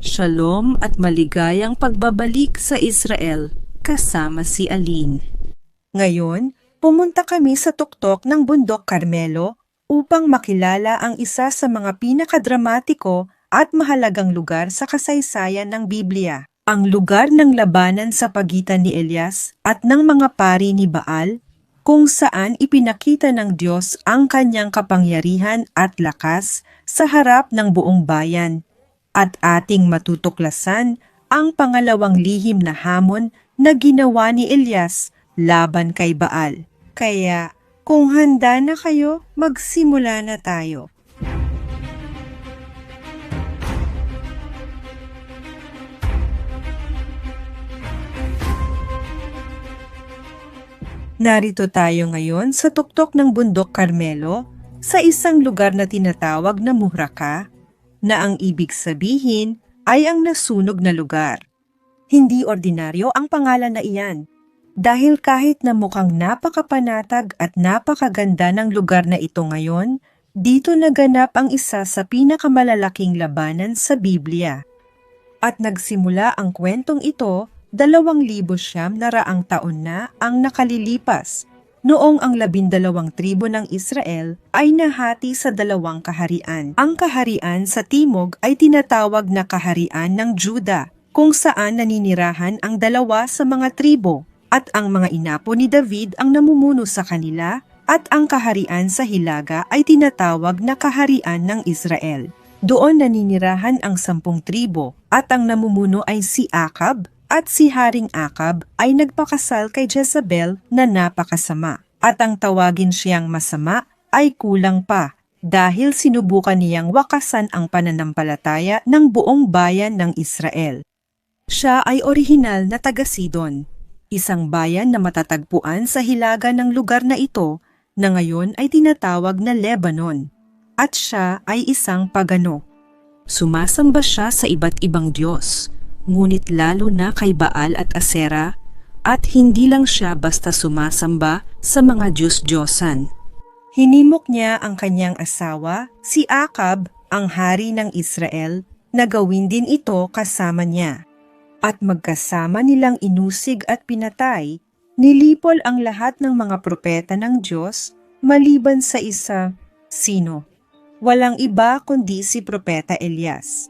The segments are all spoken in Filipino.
Shalom at maligayang pagbabalik sa Israel kasama si Aline. Ngayon, pumunta kami sa tuktok ng Bundok Carmelo upang makilala ang isa sa mga pinakadramatiko at mahalagang lugar sa kasaysayan ng Biblia. Ang lugar ng labanan sa pagitan ni Elias at ng mga pari ni Baal, kung saan ipinakita ng Diyos ang kanyang kapangyarihan at lakas sa harap ng buong bayan. At ating matutuklasan ang pangalawang lihim na hamon na ginawa ni Elias laban kay Baal. Kaya, kung handa na kayo, magsimula na tayo. Narito tayo ngayon sa tuktok ng Bundok Carmelo, sa isang lugar na tinatawag na Muhraka, na ang ibig sabihin ay ang nasunog na lugar. Hindi ordinaryo ang pangalan na iyan, dahil kahit na mukhang napakapanatag at napakaganda ng lugar na ito ngayon, dito naganap ang isa sa pinakamalalaking labanan sa Biblia. At nagsimula ang kwentong ito 2,900 taon na ang nakalilipas, noong ang 12 tribo ng Israel ay nahati sa 2 kaharian. Ang kaharian sa timog ay tinatawag na kaharian ng Juda, kung saan naninirahan ang 2 sa mga tribo, at ang mga inapo ni David ang namumuno sa kanila, at ang kaharian sa hilaga ay tinatawag na kaharian ng Israel. Doon naninirahan ang 10 tribo, at ang namumuno ay si Akab, at si Haring Akab ay nagpakasal kay Jezebel na napakasama. At ang tawagin siyang masama ay kulang pa dahil sinubukan niyang wakasan ang pananampalataya ng buong bayan ng Israel. Siya ay orihinal na taga-Sidon, isang bayan na matatagpuan sa hilaga ng lugar na ito na ngayon ay tinatawag na Lebanon. At siya ay isang pagano. Sumasamba siya sa iba't ibang Diyos, ngunit lalo na kay Baal at Asera, at hindi lang siya basta sumasamba sa mga Diyos-Diyosan. Hinimok niya ang kanyang asawa, si Akab, ang hari ng Israel, na gawin din ito kasama niya. At magkasama nilang inusig at pinatay, nilipol ang lahat ng mga propeta ng Diyos maliban sa isa. Sino? Walang iba kundi si Propeta Elias.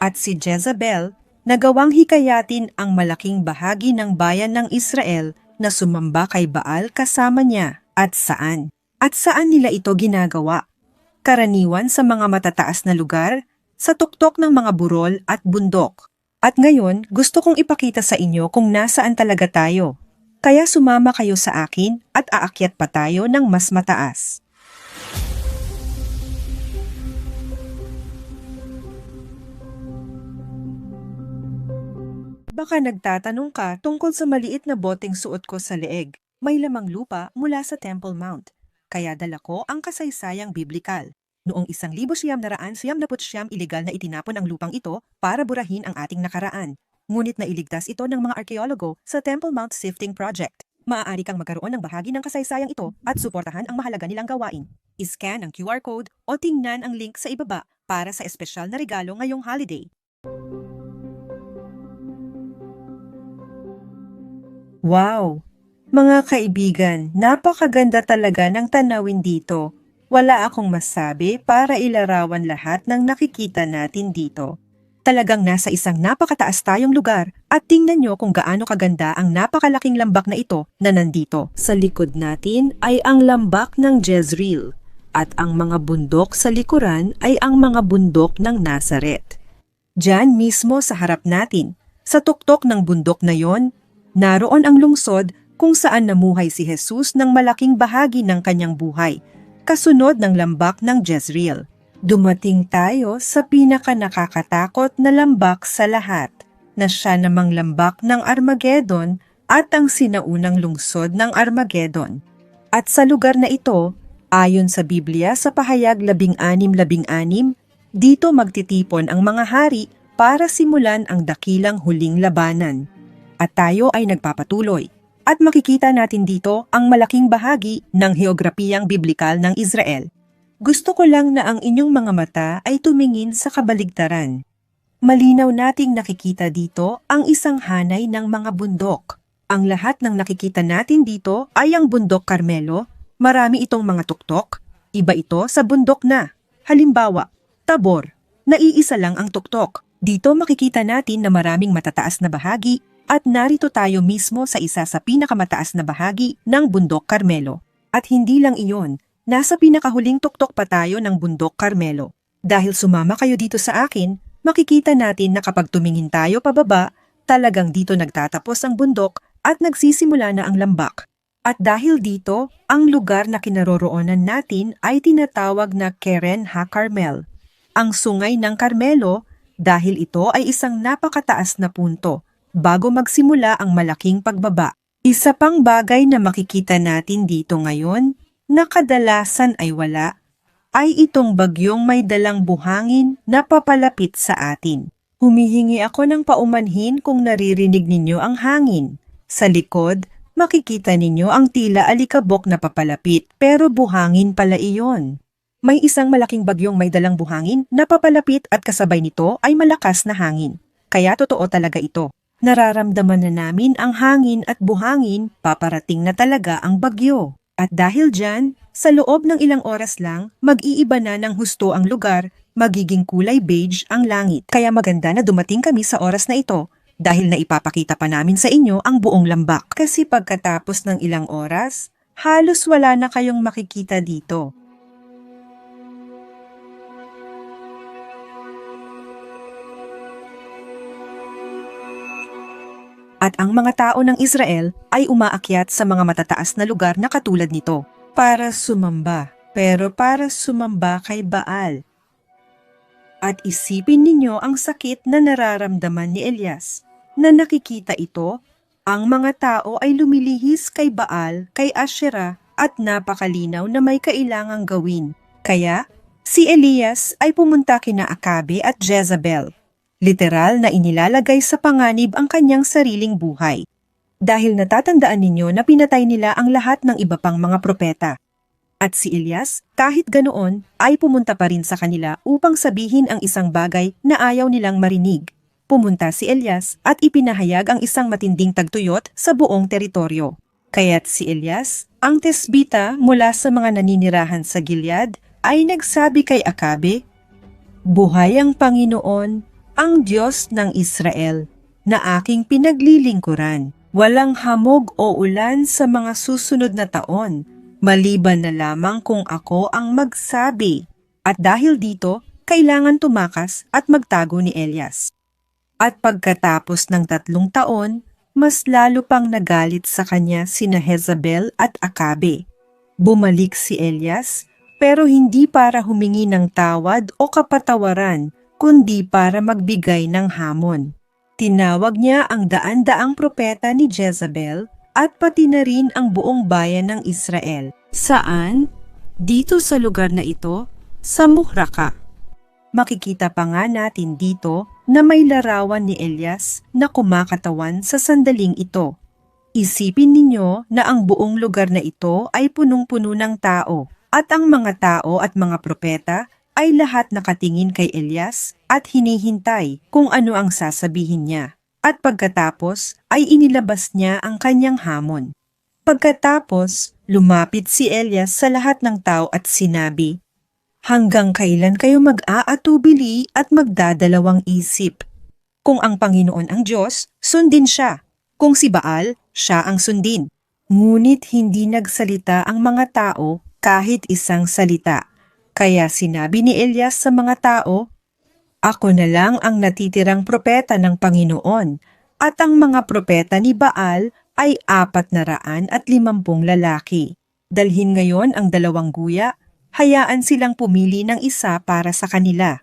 At si Jezebel, nagawang hikayatin ang malaking bahagi ng bayan ng Israel na sumamba kay Baal kasama niya. At saan? At saan nila ito ginagawa? Karaniwan sa mga matataas na lugar, sa tuktok ng mga burol at bundok. At ngayon, gusto kong ipakita sa inyo kung nasaan talaga tayo. Kaya sumama kayo sa akin at aakyat pa tayo ng mas mataas. Baka nagtatanong ka tungkol sa maliit na boteng suot ko sa leeg. May lamang lupa mula sa Temple Mount. Kaya dala ko ang kasaysayang biblikal. Noong 1999 iligal na itinapon ang lupang ito para burahin ang ating nakaraan. Ngunit nailigtas ito ng mga arkeologo sa Temple Mount Sifting Project. Maaari kang magkaroon ng bahagi ng kasaysayang ito at suportahan ang mahalaga nilang gawain. I-scan ang QR code o tingnan ang link sa ibaba para sa espesyal na regalo ngayong holiday. Wow! Mga kaibigan, napakaganda talaga ng tanawin dito. Wala akong masabi para ilarawan lahat ng nakikita natin dito. Talagang nasa isang napakataas tayong lugar at tingnan nyo kung gaano kaganda ang napakalaking lambak na ito na nandito. Sa likod natin ay ang lambak ng Jezreel at ang mga bundok sa likuran ay ang mga bundok ng Nazaret. Diyan mismo sa harap natin, sa tuktok ng bundok na yon, naroon ang lungsod kung saan namuhay si Jesus ng malaking bahagi ng kanyang buhay, kasunod ng lambak ng Jezreel. Dumating tayo sa pinaka-nakakatakot na lambak sa lahat, na siya namang lambak ng Armageddon at ang sinaunang lungsod ng Armageddon. At sa lugar na ito, ayon sa Biblia sa pahayag 16:16, dito magtitipon ang mga hari para simulan ang dakilang huling labanan. At tayo ay nagpapatuloy. At makikita natin dito ang malaking bahagi ng heograpiyang biblikal ng Israel. Gusto ko lang na ang inyong mga mata ay tumingin sa kabaligtaran. Malinaw nating nakikita dito ang isang hanay ng mga bundok. Ang lahat ng nakikita natin dito ay ang bundok Carmelo. Marami itong mga tuktok. Iba ito sa bundok na. Halimbawa, Tabor, naiisa lang ang tuktok. Dito makikita natin na maraming matataas na bahagi at narito tayo mismo sa isa sa pinakamataas na bahagi ng bundok Carmelo. At hindi lang iyon, nasa pinakahuling tuktok pa tayo ng bundok Carmelo. Dahil sumama kayo dito sa akin, makikita natin na kapag tumingin tayo pababa, talagang dito nagtatapos ang bundok at nagsisimula na ang lambak. At dahil dito, ang lugar na kinaroroonan natin ay tinatawag na Keren ha-Carmel, ang sungay ng Carmelo, dahil ito ay isang napakataas na punto bago magsimula ang malaking pagbaba. Isa pang bagay na makikita natin dito ngayon na kadalasan ay wala, ay itong bagyong may dalang buhangin na papalapit sa atin. Humihingi ako ng paumanhin kung naririnig ninyo ang hangin. Sa likod, makikita ninyo ang tila alikabok na papalapit pero buhangin pala iyon. May isang malaking bagyong may dalang buhangin na papalapit at kasabay nito ay malakas na hangin. Kaya totoo talaga ito. Nararamdaman na namin ang hangin at buhangin, paparating na talaga ang bagyo. At dahil dyan, sa loob ng ilang oras lang, mag-iiba na ng husto ang lugar, magiging kulay beige ang langit. Kaya maganda na dumating kami sa oras na ito, dahil naipapakita pa namin sa inyo ang buong lambak. Kasi pagkatapos ng ilang oras, halos wala na kayong makikita dito. At ang mga tao ng Israel ay umaakyat sa mga matataas na lugar na katulad nito para sumamba, pero para sumamba kay Baal. At isipin ninyo ang sakit na nararamdaman ni Elias. Na nakikita ito, ang mga tao ay lumilihis kay Baal, kay Asherah at napakalinaw na may kailangang gawin. Kaya, si Elias ay pumunta kina Akabe at Jezebel. Literal na inilalagay sa panganib ang kanyang sariling buhay. Dahil natatandaan ninyo na pinatay nila ang lahat ng iba pang mga propeta. At si Elias, kahit ganoon, ay pumunta pa rin sa kanila upang sabihin ang isang bagay na ayaw nilang marinig. Pumunta si Elias at ipinahayag ang isang matinding tagtuyot sa buong teritoryo. Kaya't si Elias, ang tesbita mula sa mga naninirahan sa Gilead, ay nagsabi kay Akabe, "Buhay ang Panginoon, ang Diyos ng Israel, na aking pinaglilingkuran. Walang hamog o ulan sa mga susunod na taon, maliban na lamang kung ako ang magsabi." At dahil dito, kailangan tumakas at magtago ni Elias. At pagkatapos ng 3 taon, mas lalo pang nagalit sa kanya sina Jezebel at Akabe. Bumalik si Elias, pero hindi para humingi ng tawad o kapatawaran, kundi para magbigay ng hamon. Tinawag niya ang daan-daang propeta ni Jezebel at pati na rin ang buong bayan ng Israel. Saan? Dito sa lugar na ito, sa Muhraka. Makikita pa nga natin dito na may larawan ni Elias na kumakatawan sa sandaling ito. Isipin ninyo na ang buong lugar na ito ay punong-puno ng tao at ang mga tao at mga propeta ay lahat nakatingin kay Elias at hinihintay kung ano ang sasabihin niya. At pagkatapos ay inilabas niya ang kanyang hamon. Pagkatapos, lumapit si Elias sa lahat ng tao at sinabi, "Hanggang kailan kayo mag-aatubili at magdadalawang isip? Kung ang Panginoon ang Diyos, sundin siya. Kung si Baal, siya ang sundin." Ngunit hindi nagsalita ang mga tao kahit isang salita. Kaya sinabi ni Elias sa mga tao, "Ako na lang ang natitirang propeta ng Panginoon, at ang mga propeta ni Baal ay 450 lalaki. Dalhin ngayon ang 2 guya, hayaan silang pumili ng isa para sa kanila.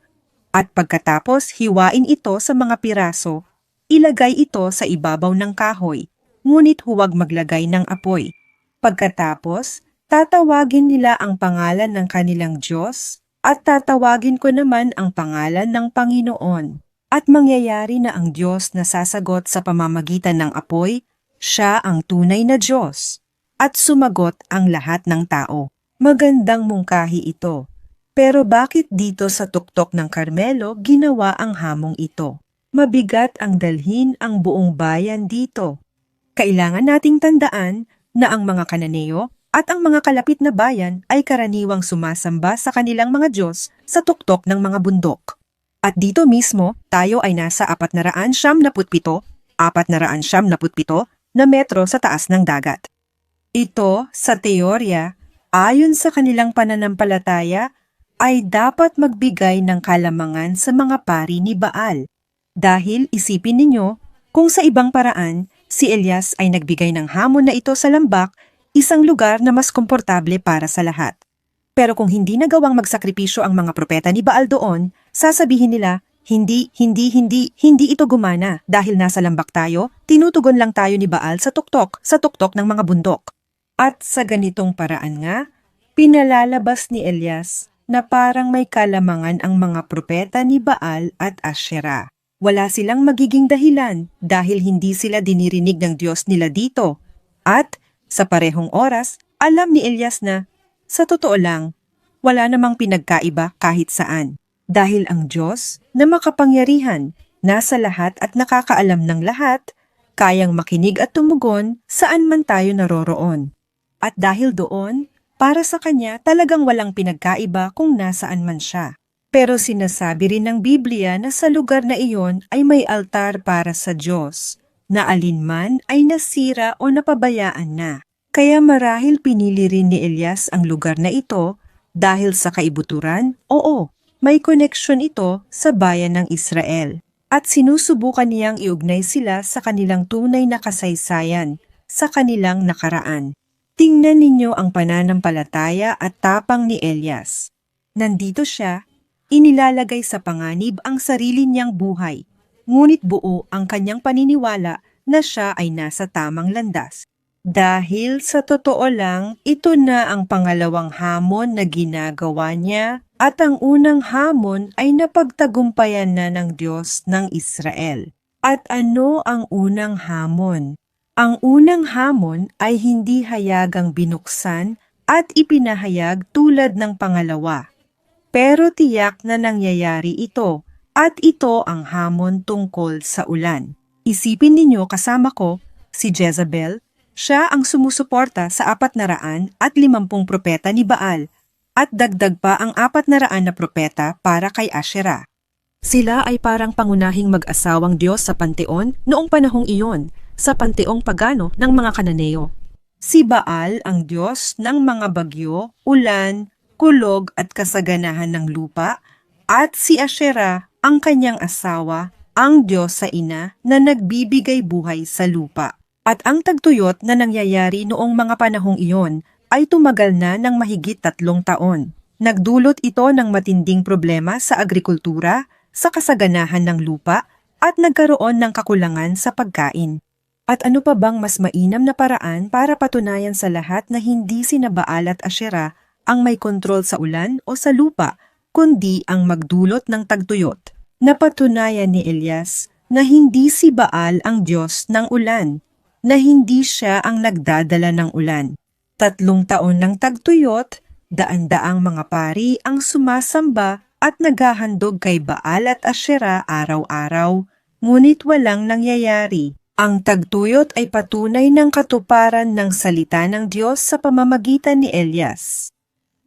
At pagkatapos hiwain ito sa mga piraso, ilagay ito sa ibabaw ng kahoy, ngunit huwag maglagay ng apoy. Pagkatapos, tatawagin nila ang pangalan ng kanilang Diyos at tatawagin ko naman ang pangalan ng Panginoon. At mangyayari na ang Diyos na sasagot sa pamamagitan ng apoy, siya ang tunay na Diyos." At sumagot ang lahat ng tao. Magandang mungkahi ito. Pero bakit dito sa tuktok ng Carmelo ginawa ang hamong ito? Mabigat ang dalhin ang buong bayan dito. Kailangan nating tandaan na ang mga Kananeo at ang mga kalapit na bayan ay karaniwang sumasamba sa kanilang mga Diyos sa tuktok ng mga bundok. At dito mismo, tayo ay nasa 477 na metro sa taas ng dagat. Ito, sa teorya, ayon sa kanilang pananampalataya, ay dapat magbigay ng kalamangan sa mga pari ni Baal. Dahil isipin ninyo, kung sa ibang paraan, si Elias ay nagbigay ng hamon na ito sa lambak, isang lugar na mas komportable para sa lahat. Pero kung hindi nagawang magsakripisyo ang mga propeta ni Baal doon, sasabihin nila, hindi ito gumana dahil nasa lambak tayo, tinutugon lang tayo ni Baal sa tuktok ng mga bundok. At sa ganitong paraan nga, pinalalabas ni Elias na parang may kalamangan ang mga propeta ni Baal at Asherah. Wala silang magiging dahilan dahil hindi sila dinirinig ng Diyos nila dito. At sa parehong oras, alam ni Elias na, sa totoo lang, wala namang pinagkaiba kahit saan. Dahil ang Diyos na makapangyarihan, nasa lahat at nakakaalam ng lahat, kayang makinig at tumugon saan man tayo naroroon. At dahil doon, para sa Kanya talagang walang pinagkaiba kung nasaan man siya. Pero sinasabi rin ng Biblia na sa lugar na iyon ay may altar para sa Diyos, na alinman ay nasira o napabayaan na. Kaya marahil pinili rin ni Elias ang lugar na ito dahil sa kaibuturan, may koneksyon ito sa bayan ng Israel. At sinusubukan niyang iugnay sila sa kanilang tunay na kasaysayan, sa kanilang nakaraan. Tingnan ninyo ang pananampalataya at tapang ni Elias. Nandito siya, inilalagay sa panganib ang sarili niyang buhay, ngunit buo ang kanyang paniniwala na siya ay nasa tamang landas. Dahil sa totoo lang, ito na ang pangalawang hamon na ginagawa niya at ang unang hamon ay napagtagumpayan na ng Diyos ng Israel. At ano ang unang hamon? Ang unang hamon ay hindi hayagang binuksan at ipinahayag tulad ng pangalawa. Pero tiyak na nangyayari ito, at ito ang hamon tungkol sa ulan. Isipin ninyo kasama ko, si Jezebel, siya ang sumusuporta sa 450 propeta ni Baal, at dagdag pa ang 400 na propeta para kay Asherah. Sila ay parang pangunahing mag-asawang Diyos sa panteon noong panahong iyon, sa panteong pagano ng mga Kananeo. Si Baal ang Diyos ng mga bagyo, ulan, kulog at kasaganahan ng lupa, at si Asherah ang kanyang asawa, ang Diyos sa ina na nagbibigay buhay sa lupa. At ang tagtuyot na nangyayari noong mga panahong iyon ay tumagal na ng mahigit 3 taon. Nagdulot ito ng matinding problema sa agrikultura, sa kasaganahan ng lupa, at nagkaroon ng kakulangan sa pagkain. At ano pa bang mas mainam na paraan para patunayan sa lahat na hindi sina Baal at Asherah ang may kontrol sa ulan o sa lupa, kundi ang magdulot ng tagtuyot. Napatunayan ni Elias na hindi si Baal ang Diyos ng ulan, na hindi siya ang nagdadala ng ulan. 3 taon ng tagtuyot, daan-daang mga pari ang sumasamba at naghahandog kay Baal at Asherah araw-araw, ngunit walang nangyayari. Ang tagtuyot ay patunay ng katuparan ng salita ng Diyos sa pamamagitan ni Elias.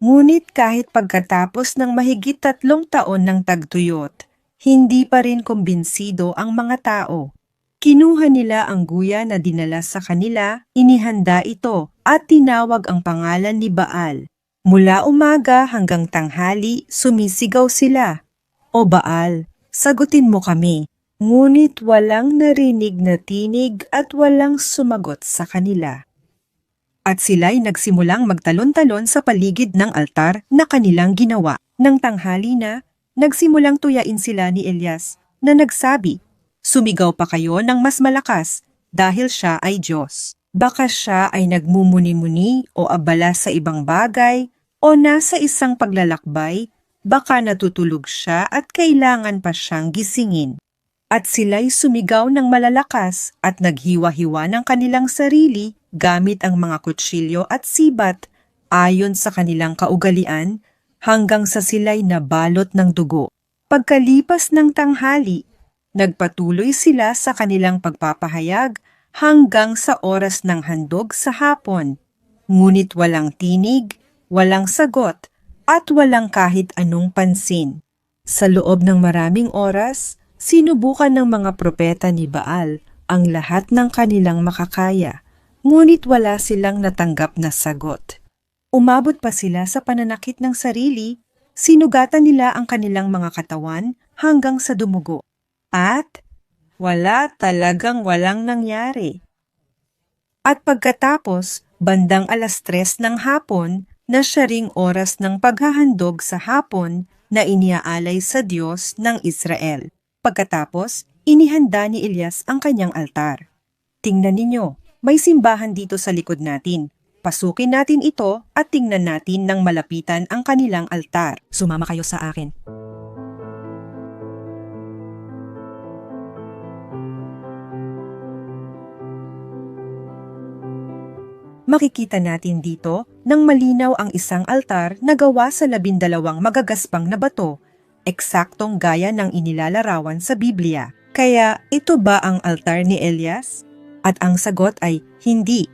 Ngunit kahit pagkatapos ng mahigit 3 taon ng tagtuyot, hindi pa rin kumbinsido ang mga tao. Kinuha nila ang guya na dinala sa kanila, inihanda ito at tinawag ang pangalan ni Baal. Mula umaga hanggang tanghali, sumisigaw sila, "O Baal, sagutin mo kami." Ngunit walang narinig na tinig at walang sumagot sa kanila. At sila'y nagsimulang magtalon-talon sa paligid ng altar na kanilang ginawa. Nang tanghali na, nagsimulang tuyain sila ni Elias na nagsabi, "Sumigaw pa kayo ng mas malakas dahil siya ay Diyos." Baka siya ay nagmumuni-muni o abala sa ibang bagay o nasa isang paglalakbay, baka natutulog siya at kailangan pa siyang gisingin. At sila'y sumigaw ng malalakas at naghiwa-hiwa ng kanilang sarili gamit ang mga kutsilyo at sibat ayon sa kanilang kaugalian hanggang sa sila'y nabalot ng dugo. Pagkalipas ng tanghali, nagpatuloy sila sa kanilang pagpapahayag hanggang sa oras ng handog sa hapon. Ngunit walang tinig, walang sagot, at walang kahit anong pansin. Sa loob ng maraming oras, sinubukan ng mga propeta ni Baal ang lahat ng kanilang makakaya, ngunit wala silang natanggap na sagot. Umabot pa sila sa pananakit ng sarili, sinugatan nila ang kanilang mga katawan hanggang sa dumugo. At talagang walang nangyari. At pagkatapos, bandang 3:00 ng hapon, na siya ring oras ng paghahandog sa hapon na iniaalay sa Diyos ng Israel. Pagkatapos, inihanda ni Elias ang kanyang altar. Tingnan ninyo, may simbahan dito sa likod natin. Pasukin natin ito at tingnan natin ng malapitan ang kanilang altar. Sumama kayo sa akin. Makikita natin dito nang malinaw ang isang altar na gawa sa 12 magagaspang na bato, eksaktong gaya ng inilalarawan sa Biblia. Kaya ito ba ang altar ni Elias? At ang sagot ay hindi.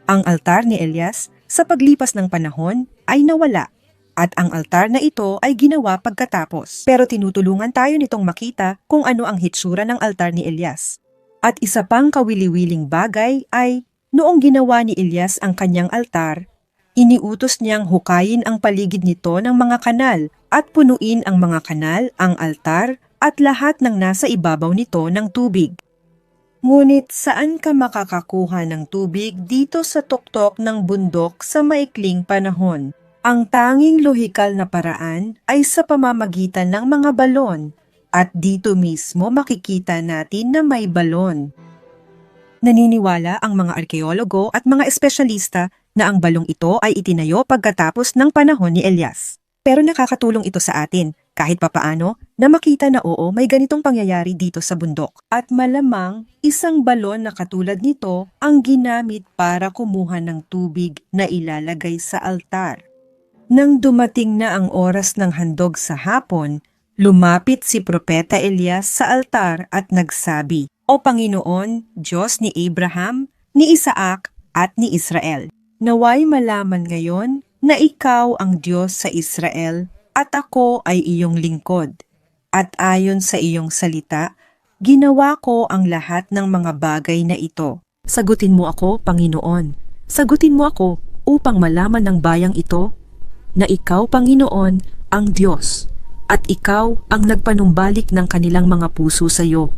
Ang altar ni Elias sa paglipas ng panahon ay nawala. At ang altar na ito ay ginawa pagkatapos. Pero tinutulungan tayo nitong makita kung ano ang hitsura ng altar ni Elias. At isa pang kawili-wiling bagay ay noong ginawa ni Elias ang kanyang altar, iniutos niyang hukayin ang paligid nito ng mga kanal at punuin ang mga kanal, ang altar at lahat ng nasa ibabaw nito ng tubig. Ngunit saan ka makakakuha ng tubig dito sa tuktok ng bundok sa maikling panahon? Ang tanging lohikal na paraan ay sa pamamagitan ng mga balon, at dito mismo makikita natin na may balon. Naniniwala ang mga arkeologo at mga espesyalista na ang balong ito ay itinayo pagkatapos ng panahon ni Elias. Pero nakakatulong ito sa atin, kahit papaano, na makita na oo may ganitong pangyayari dito sa bundok. At malamang, isang balon na katulad nito ang ginamit para kumuha ng tubig na ilalagay sa altar. Nang dumating na ang oras ng handog sa hapon, lumapit si Propeta Elias sa altar at nagsabi, "O Panginoon, Diyos ni Abraham, ni Isaac at ni Israel, naway malaman ngayon na ikaw ang Diyos sa Israel at ako ay iyong lingkod. At ayon sa iyong salita, ginawa ko ang lahat ng mga bagay na ito." Sagutin mo ako, Panginoon. Sagutin mo ako upang malaman ng bayang ito na ikaw, Panginoon, ang Diyos, at ikaw ang nagpanumbalik ng kanilang mga puso sa iyo.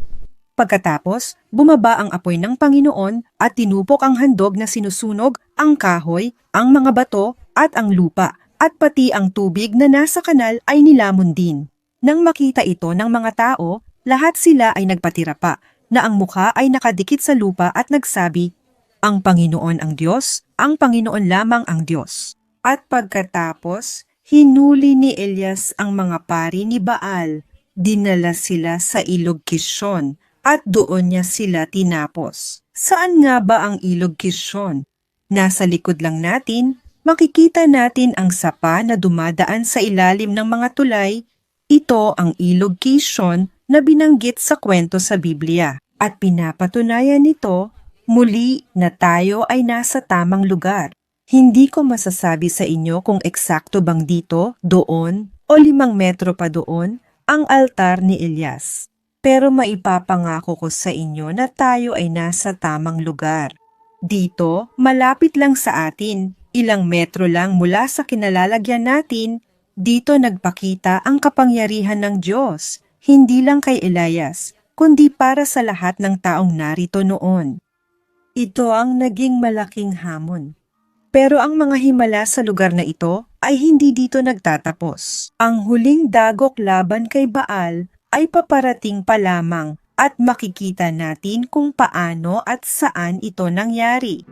Pagkatapos, bumaba ang apoy ng Panginoon at tinupok ang handog na sinusunog, ang kahoy, ang mga bato at ang lupa, at pati ang tubig na nasa kanal ay nilamon din. Nang makita ito ng mga tao, lahat sila ay nagpatira pa, na ang mukha ay nakadikit sa lupa at nagsabi, "Ang Panginoon ang Diyos, ang Panginoon lamang ang Diyos." At pagkatapos, hinuli ni Elias ang mga pari ni Baal, dinala sila sa ilog Kishon, at doon niya sila tinapos. Saan nga ba ang ilog Kishon? Nasa likod lang natin, makikita natin ang sapa na dumadaan sa ilalim ng mga tulay. Ito ang ilog Kishon na binanggit sa kwento sa Biblia. At pinapatunayan nito, muli na tayo ay nasa tamang lugar. Hindi ko masasabi sa inyo kung eksakto bang dito, doon, o 5 metro pa doon, ang altar ni Elias. Pero maipapangako ko sa inyo na tayo ay nasa tamang lugar. Dito, malapit lang sa atin, ilang metro lang mula sa kinalalagyan natin, dito nagpakita ang kapangyarihan ng Diyos, hindi lang kay Elias, kundi para sa lahat ng taong narito noon. Ito ang naging malaking hamon. Pero ang mga himala sa lugar na ito ay hindi dito nagtatapos. Ang huling dagok laban kay Baal ay paparating pa lamang at makikita natin kung paano at saan ito nangyari.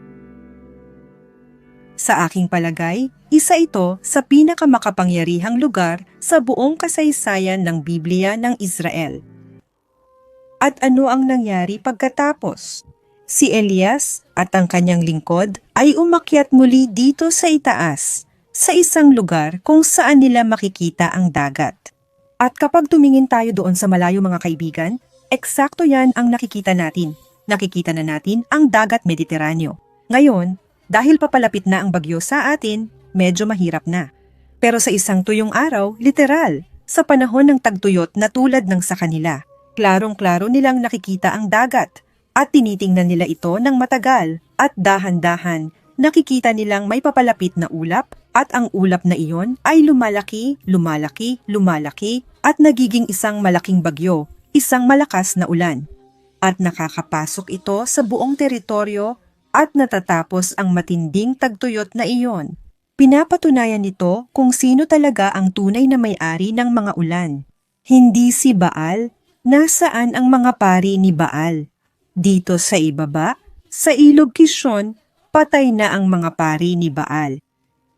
Sa aking palagay, isa ito sa pinakamakapangyarihang lugar sa buong kasaysayan ng Biblia ng Israel. At ano ang nangyari pagkatapos? Si Elias at ang kanyang lingkod ay umakyat muli dito sa itaas. sa isang lugar kung saan nila makikita ang dagat. At kapag tumingin tayo doon sa malayo mga kaibigan, eksakto yan ang nakikita natin. Nakikita na natin ang dagat Mediteraneo. Ngayon, dahil papalapit na ang bagyo sa atin, medyo mahirap na. Pero sa isang tuyong araw, literal, sa panahon ng tagtuyot na tulad ng sa kanila, klarong-klaro nilang nakikita ang dagat at tinitingnan nila ito ng matagal at dahan-dahan. Nakikita nilang may papalapit na ulap at ang ulap na iyon ay lumalaki, lumalaki, lumalaki at nagiging isang malaking bagyo, isang malakas na ulan. At nakakapasok ito sa buong teritoryo at natatapos ang matinding tagtuyot na iyon. Pinapatunayan nito kung sino talaga ang tunay na may-ari ng mga ulan. Hindi si Baal. Nasaan ang mga pari ni Baal? Dito sa ibaba, sa ilog Kishon, patay na ang mga pari ni Baal.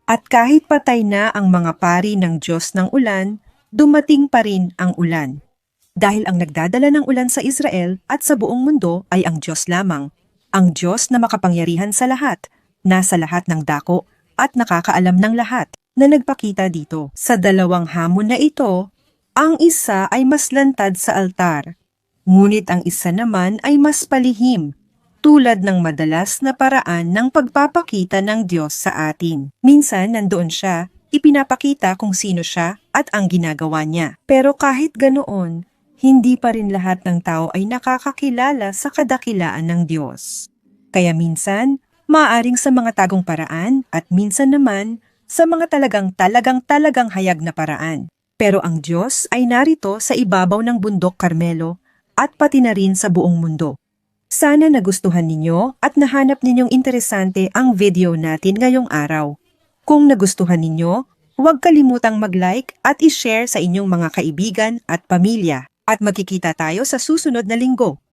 At kahit patay na ang mga pari ng Diyos ng ulan, dumating pa rin ang ulan. Dahil ang nagdadala ng ulan sa Israel at sa buong mundo ay ang Diyos lamang. Ang Diyos na makapangyarihan sa lahat, nasa lahat ng dako at nakakaalam ng lahat na nagpakita dito. Sa dalawang hamon na ito, ang isa ay mas lantad sa altar, ngunit ang isa naman ay mas palihim, tulad ng madalas na paraan ng pagpapakita ng Diyos sa atin. Minsan nandoon siya, ipinapakita kung sino siya at ang ginagawa niya. Pero kahit ganoon, hindi pa rin lahat ng tao ay nakakakilala sa kadakilaan ng Diyos. Kaya minsan, maaaring sa mga tagong paraan at minsan naman sa mga talagang hayag na paraan. Pero ang Diyos ay narito sa ibabaw ng bundok Carmelo at pati na rin sa buong mundo. Sana nagustuhan ninyo at nahanap ninyong interesante ang video natin ngayong araw. Kung nagustuhan ninyo, huwag kalimutang mag-like at i-share sa inyong mga kaibigan at pamilya. At magkikita tayo sa susunod na linggo.